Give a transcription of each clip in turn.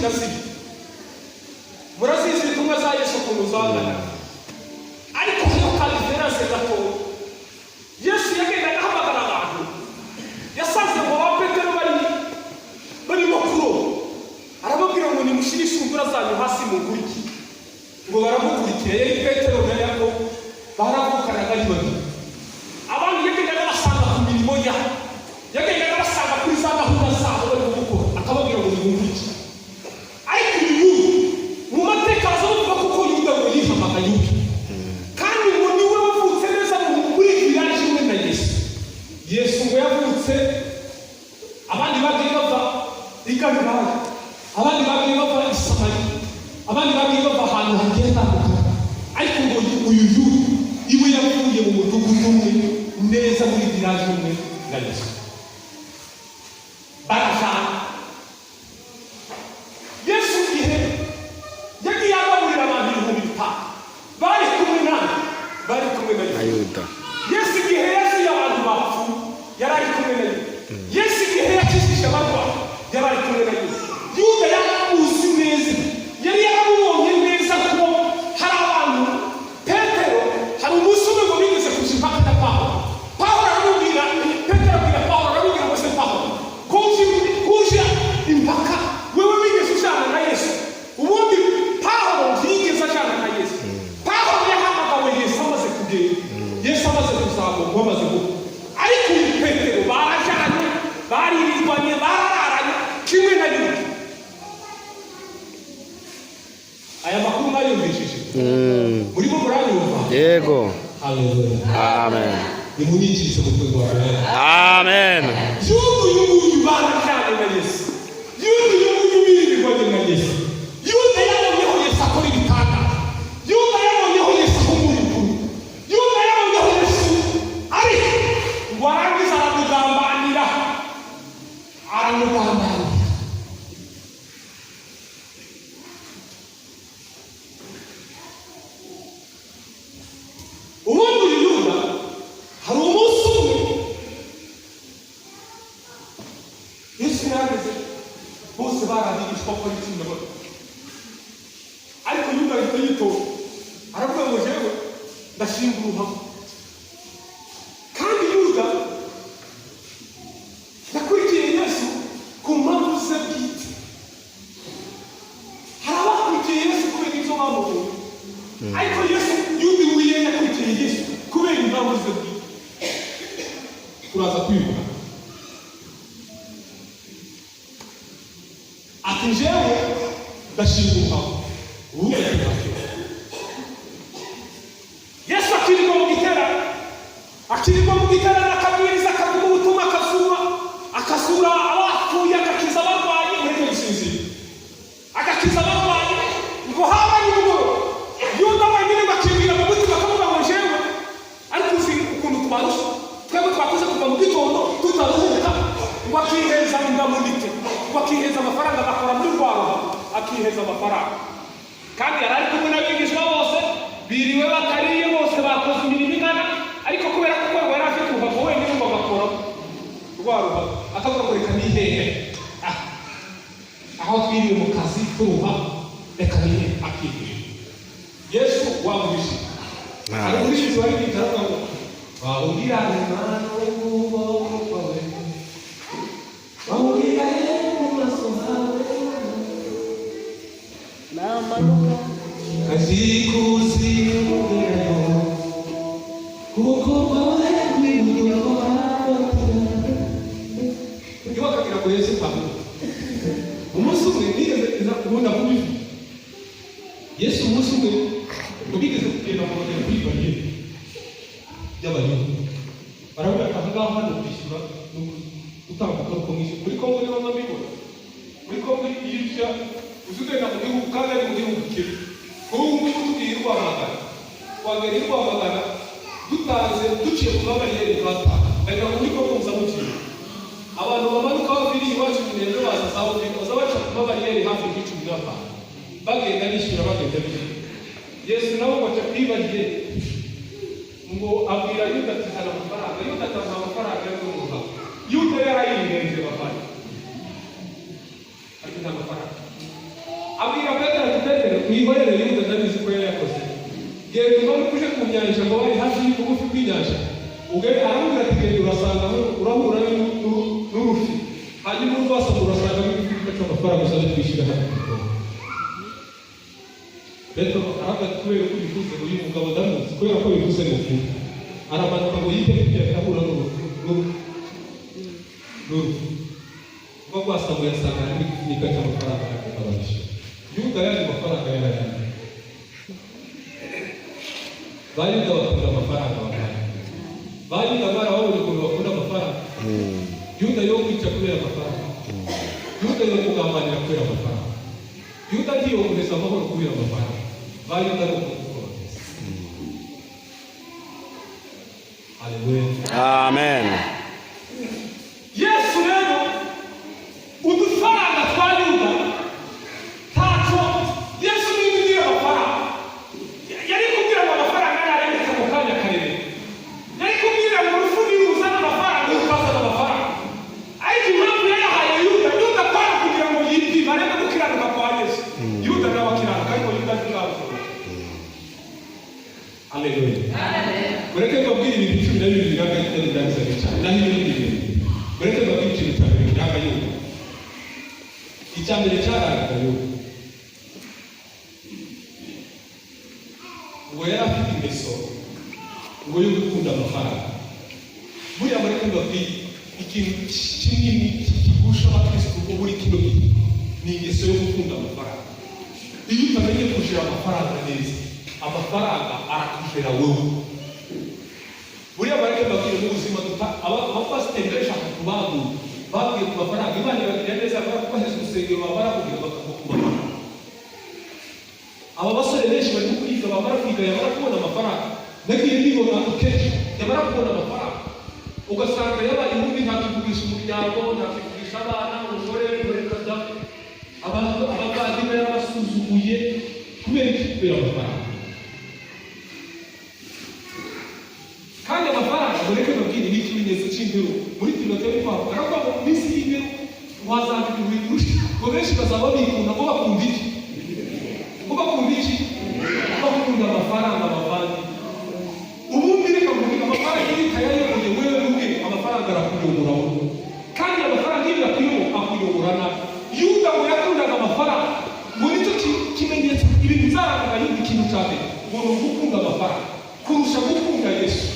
nasibi murazizi intumwa za Yesu kumuzangana ariko hariho kandi diferanse gato. Yesu yagendaga ahamagara abantu yasanze ngo ba Petero bari makuru arababwira ngo nimushire ishundura zanyu hasi mu nguriki ngo baramukurikiye. Yari Petero na Yakobo baravukanaga ari babiri. Abantu yagendaga basanga ku mirimo yagendaga basanga kuri za gahunda zabo bari gukora akababwira ngo nimunguriki. Ariko uyu mu mateka azavuga kuko Yuda ngo yihamaga Yuda kandi ngo niwe wavutse neza muri village imwe na Yesu ngo yavutse abandi bagiye bava i Galilaya, abandi bagiye bava i Samariya, abandi bagiye bava ahantu hagiye hatandukanye. Ariko ngo uyu iwe yavuye mu mudugudu umwe neza muri village imwe na Yesu. Barajana Yesu igihe yagiye agaburira abantu ibihumbi bitanu bari kumwe na Yuda. Yesu igihe yaziye abantu bapfu yari ari kumwe na Yuda. Yesu igihe yakijije abarwayi yari ari kumwe na Yuda. Yuda yaramuzi neza, yari yaramubonye neza kuko hari abantu Petero hari umunsi umwe ngo bigeze kuja impaka na Pawulo. Pawulo aramubwira, Petero abwira Pawulo, aramubwira ngo se Pawulo kuje impaka wewe wigeze ujana na Yesu. Ubundi Pawulo ntiyigeze ajana na Yesu. Pawulo yahamagawe Yesu amaze kugenda, Yesu amaze kuzamuka amaze gupfa. Ariko uyu Petero barajanye baririrwanye bararanye kimwe na Yuda. Aya makuru nayumvishije murimo muranyumva? Yego. Haleluya. Amen. Nimunyikirize mu rwego rwawe. Amen. Yuda barajanye na Yesu. Yuda birirwanye na Yesu. Yuda yabonyeho Yesu akora ibitangaza. Yuda yabonyeho Yesu ahumura ukuri. Yuda yabonyeho Yesu ariko ngo arangiza aramugambanira. Ubundi Yuda hari umunsi umwe Yesu yageze bose barabigishwa ko ari kimwe bose. Ariko Yuda ahita yitora aravuga ngo jewe ndashinga uruhamo. Kandi Yuda yakurikiye Yesu ku mpamvu ze bwite. Hari abakurikiye Yesu kubera ibyo bamubonye, ariko Yesu Yuda wiye yakurikiye Yesu kubera impamvu ze bwite. Turaza kwibuka ati jewe ndashinga uruhamo. Ubu Yesu akirirwa mu giterane akabwiriza akavuga ubutumwa akasura abapfuye agakiza abarwayi muri gusinzira agakiza abarwayi ngo haba nimugoroba. Yuda wenyine bakibwira mu mutima akavuga ngo jewe ariko uzi ukuntu twarusha twebwe twakoze kuva mu gitondo tutaruhuka, ngo akiheza indamunite, ngo akiheza amafaranga agakora muri rwaruha akiheza amafaranga. Kandi yari ari kumwe n'abigishwa bose biriwe batariye bose bakoze imirimo ingana, ariko kubera ko yari afite uruhago wenyine ngo agakora rwaruha akavuga ngo reka nihehe aho twiriwe mu kazi turuha reka nihe akihera. Yesu wamubishe arumubishe wari kwitaravuga ngo wawubwirane mwana w'ubwoko bwawe wawubwirane mu maso hawe n'amanuka kazikuzi umugero kuko wawe n'ibyo bakagira ngo Yesu Pawulo umunsi umwe nigeze kubona kubivuga Yesu umunsi umwe ngo bigeze kugenda mu rugendo rw'ibariye y'abayuda baravuga ati ahangaha hano kwishyura utambuka uko mwishyura muri Kongo niho nabibona. Muri Kongo yirya uzugenda mu gihugu kandi ari mu gihugu kimwe. Ubu ngubu tugiye Rwamagana twagera i Rwamagana dutanze duciye ku mabariyeri twatanga ariko muri Kongo muzamukiye abantu bamanuka baviri iwacu mu rero baza baca ku mabariyeri hafi y'icumi n'atanu bagenda bishyura bagenda bishyura. Yesu nabo baca kwibariye ngo abwira Yuda ati zana amafaranga. Yuda atanga amafaranga yo kumuha. Yuda yarayirenze bavanye ariko nta mafaranga abwira Petero ati Petero mwihorere Yuda ndabizi ko yari yakoze genda umaze kuje ku nyanja ngo bari hafi y'ubugufi bw'inyanja ugere aramubwira ati genda urasanga urahura n'urufi hanyuma urwasanga urasanga n'igiti cy'amafaranga usaze kwishyura hano Petero aravuga kubera ko bivuze uyu mugabo ndamuzi kubera ko bivuze ngo ukuri aramanuka ngo yite kujya ahura n'urufi ubwo rwasanga yasanga n'igiti cy'amafaranga akabasha Yuda yari amafaranga yarayandi Bayuda bakunda amafaranga Bayuda barabonye ukuntu bakunda amafaranga Yuda yo kwica kubera amafaranga Yuda yo kugambanira kubera amafaranga Yuda ntiyo kureza amahoro kubera amafaranga Bayuda no kumukoteza Haleluya Amen. Yesu rero udufaranga twa Yuda taco Yesu n'ibindi amafaranga yari kubwira ngo amafaranga yarareka mu kanya karere yari kubwira ngo urufundi ruzana amafaranga ukazana amafaranga ariko impamvu yayahaye Yuda kwari kugira ngo yipime arebe gukiranuka kwa Yesu Yuda nawe akiranuka ariko Yuda ntiyabikora Haleluya mureke mbabwire ibintu 12 biragahita birangiza cyane naho ibindi bintu mureke mbabwire ikintu cya mbere kiranga Yuda icya mbere cyaranga Yuda ngo yari afite ingeso ngo yo gukunda amafaranga buriya mureke mbabwire ikintu kinini kigusha abakristo kuko buri kino gihe ni ingeso yo gukunda amafaranga iyo utamenye kujira amafaranga neza amafaranga arakujera wowe buriya mureke mbabwire mu buzima abapasiteri benshi bakakubagu babwiye ku mafaranga Imana ibagirira neza bakubaheza urusengero bamara kugira bakakuba aba basore benshi bari kwiga bamara kwiga yamara kubona amafaranga nagiye nibona kenshi yamara kubona amafaranga ugasanga yabaye ubundi ntakivugisha umuryango ntakivugisha abana umugore n'uburekada abavandimwe y'abasuzuguye kubera iki kubera amafaranga kandi amafaranga mureke babwire ni ikimenyetso cy'imperuka muri Timoteyo Pawulo aravuga ngo mu minsi y'imperuka wazandika ibintu byinshi ngo benshi bazaba bikunda ko bakunda iki bakunda iki bakunda amafaranga abavandi ubundi reka kuvuga amafaranga y'itayayoboye wewe ubwe amafaranga arakuyobora wowe kandi amafaranga akuyobora nabi Yuda ngo yakundaga amafaranga ngo nicyo kimenyetso ibintu bizaranga Yuda ikintu cya mbere ngo ni ugukunda amafaranga kurusha gukunda Yesu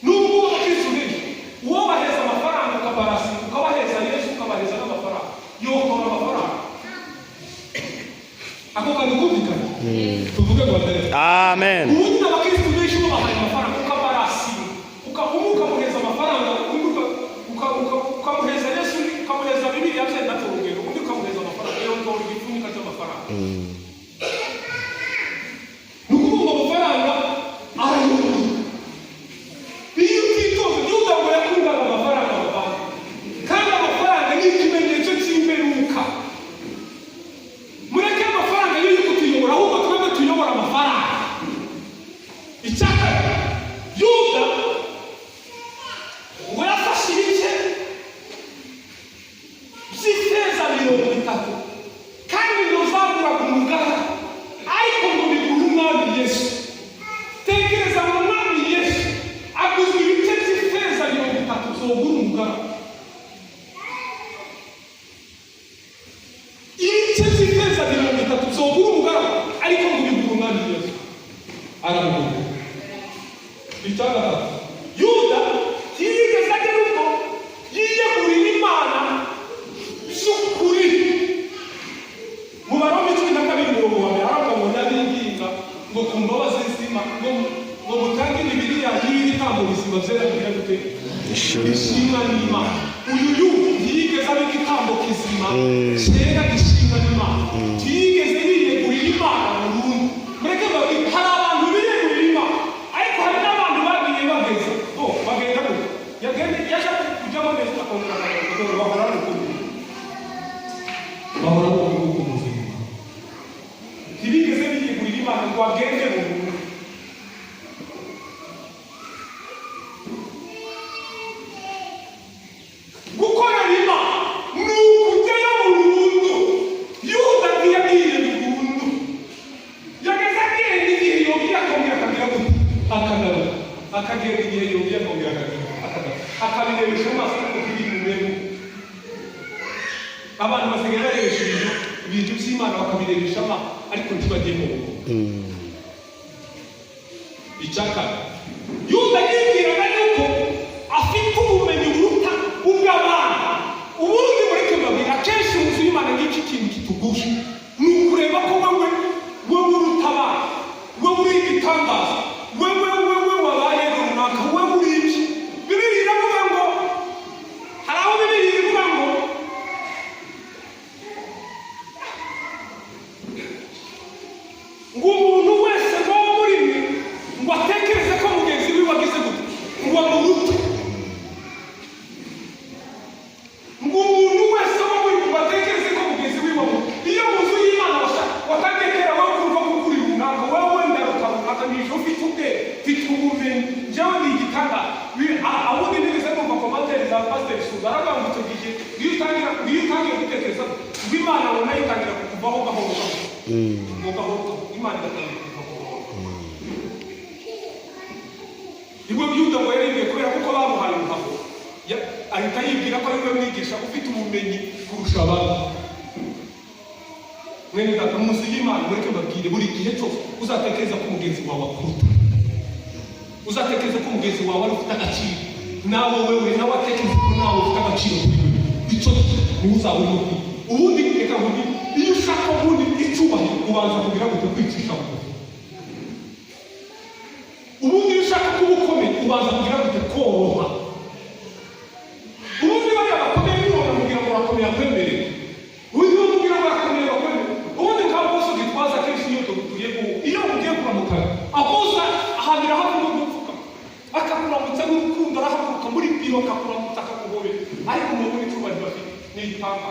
nubwo abakristo benshi uwo baheza amafaranga ukabaheza Yesu ukabaheza n'amafaranga yokora amafaranga ako kandi kumvikana tuvuge ngo Amen. ubundi abakristo benshi bo bahaye amafaranga ukabarasi ukamuheza amafaranga ukamuheza Yesu ukamuheza Bibiliya cyenda turugero undi ukamuheza amafaranga yo ngo igifunika cy'amafaranga nukuvuga amafaranga arayobora iyo utitoze Yuda ngo yakundaga amafaranga kandi amafaranga ni ikimenyetso cy'imperuka mureke amafaranga yo kutuyobora ahubwo twebwe tuyobora amafaranga icyaka Yuda ngo yafashe ibice by'ifeza 30 kandi ngo zaguraga umugara ariko ngo bigura umwami Yesu tekereza ngo umwami Yesu aguzwe ibice by'ifeza 30 zogura umugara ibice by'ifeza 30 zogura umugara ariko ngo bigura umwami Yesu aramugura bitanga Yuda yigeze agera ubwo yiyegurira Imana by'ukuri mu Baroma 12 aravuga ngo ndabinginga ngo ku mbabazi z'Imana ngo mutange Bibiliya y'ibitambo bizima byera kugira gute ishimwa n'Imana uyu yigeze abika igitambo kizima cyera gishimwa n'Imana yigeze yiyegurira Imana burundu mureke babwire hari abantu biyegurira Imana ariko hari n'abantu bagiye bageza bagenda gute yagende yaje kujyamo neza akongera akagenda bahora n'ukuntu muzima ntibigeze biyegurira Imana ngo agende burundu gukorera Imana ni ukujyayo burundu abantu basigaye barebesha ibintu by'Imana bakabirebesha ariko ntibajye mu rugo. Icyaka Yuda yibwiraga yuko afite ubumenyi buruta ubw'abana. Ubundi mureke mbabwira akenshi mu nzu y'Imana n'iki kintu kitugusha ni ukureba ko wowe uruta abana, wowe uri igitangaza, wowe wabaye runaka, wowe uri iki. Bibiliya iravuga ngo hari aho Bibiliya ivuga ngo umuntu wese ngo muri mwe ngo atekereze ko mugenzi we wagize gute ngo amuruta. Ngo umuntu wese wo muri mwe atekereze ko mugenzi we wamuruta. Iyo mu nzu y'Imana wakatekera wowe kumva ko kuri runaka, wowe ndaruta runaka, nijo ufite ubwe mfite ubumenyi njyewe ni igitanga. Abundi nigeze numva komantere za Pasiteri Suza aravuga ngo icyo gihe iyo utangiye gutekereza ngo Imana ubona yitangira kukuvaho gahoro gahoro, Imana igatangira kukuvaho. Ibyo Yuda ngo yarembye kubera kuko bamuhaye uruhago, ahita yibwira ko ari we mwigisha ufite ubumenyi kurusha abandi. Mwene data, mu nzu y'Imana mureke mbabwire, buri gihe cyose uzatekereza ko mugenzi wawe akuruta, uzatekereza ko mugenzi wawe ari ufite agaciro, nawe wewe nawe atekereza ko nawe ufite agaciro kuri we. Icyo niwe uzaba urimo kwiga. Ubundi reka ngo iyo ushaka ubundi icyubahiro ubanza kugira ngo kwicisha bugufi. Ubundi iyo ushaka kuba ukomeye ubanza kugira ngo koroha. Ubundi bariya bakomeye n'umuntu kugira ngo bakomeye akwemerere, ubundi bamubwira ngo bakomeye bakwemerere. Ubundi nka bose gitwaza kenshi iyo mugiye kuramukana aboza ahanira hafi no gupfuka akakuramutsa n'urukundo, arahaguruka muri biro akakuramutsa akakuhobera, ariko umuntu n'icyubahiro bafite ni itanga.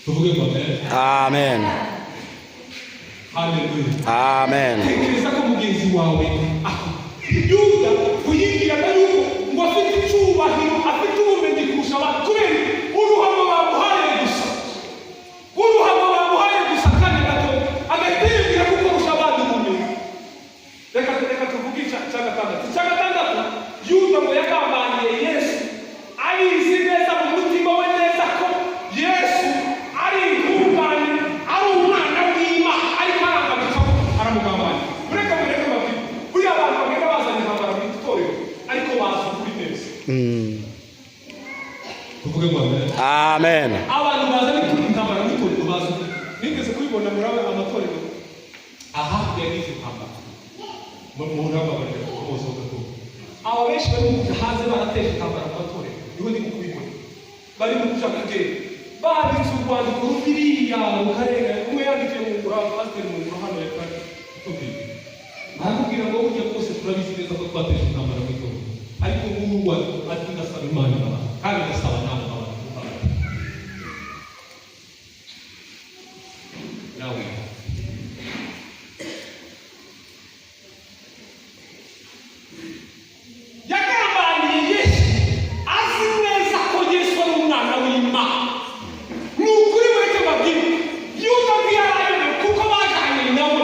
Tuvuge ngo amen. Haleluya. Amen. Tekereza ko mugenzi wawe Yuda kuyibwiraga yuko ngo afite icyubahiro, afite ubumenyi kurusha abandi kubera uruhamo bamuhaye gusa, kandi agatibwira ko kurusha abandi ubumenyi. Reka tuvuge icya gatandatu. Yuda ngo yagambaniye Yesu abizi neza mu mutima we neza ko Yesu ari intungane, ari umwana w'Imana, ariko arangamika aramugambaniye. Mureke babwire, buriya abantu bagenda bazanye intambara mu itorero ariko bazi ukuri neza. Tuvuge ngo amen. Abantu bazanye intambara mu itorero bazi ukuri. Nigeze kubibona muri amatorero aha yagize intambara mu ntababare bose bagakora. Aba benshi bari mu hanze barateje intambara mu matorero, niho ndi kubibona. Bari mu kuja kugera banditse urwandiko rubiriya rukarega, umwe yandikiye mu murava Pasiteri mu hano ya kare tubwire, arakubwira ngo ujya bose turabizi neza ko twateje intambara mu itorero, ariko ngubu ati ndasaba Imana n'abantu kandi ndasaba n'abo abantu nawe. Yagambaniye Yesu azi neza ko Yesu ari umwana w'Imana. Ni ukuri mureke mbabwire, Yuda ntiyarayobewe kuko bajanye nawe,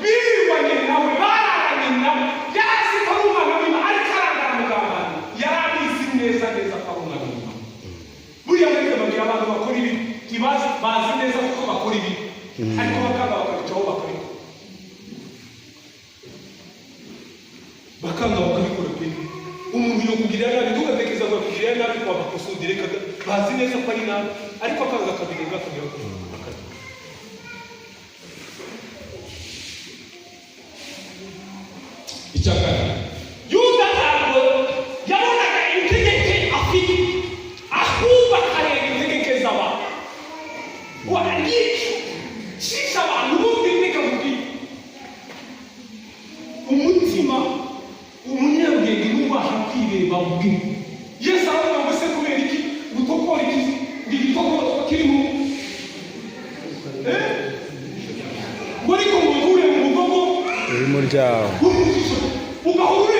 birirwanye nawe, bararanye nawe, yari azi ko ari umwana w'Imana, ariko aramugambanira. Yari abizi neza ko ari umwana w'Imana. Buriya mureke mbabwire, abantu bakora ibi bazi neza kuko bakora ibi, ariko bakanga bakabicaho bakabikora pe. Umuntu yo kugira nabi tugatekereza ko kugira nabi kwa bakosudire kada bazi neza ko ari nabi, ariko akanga akabirenga kugira ngo icyakara. Yuda ntabwo yabonaga integeke afite, ahubwo akareba integeke z'abantu. Shisha abantu bumvika mubwira umutima umunyabwenge nubaha kwireba ubwe. Yesu aravuga ngo se kubera iki gutokora iki igitokoro kirimo ngo ariko ngo ure mu mugogo uri mu ryawo ugahura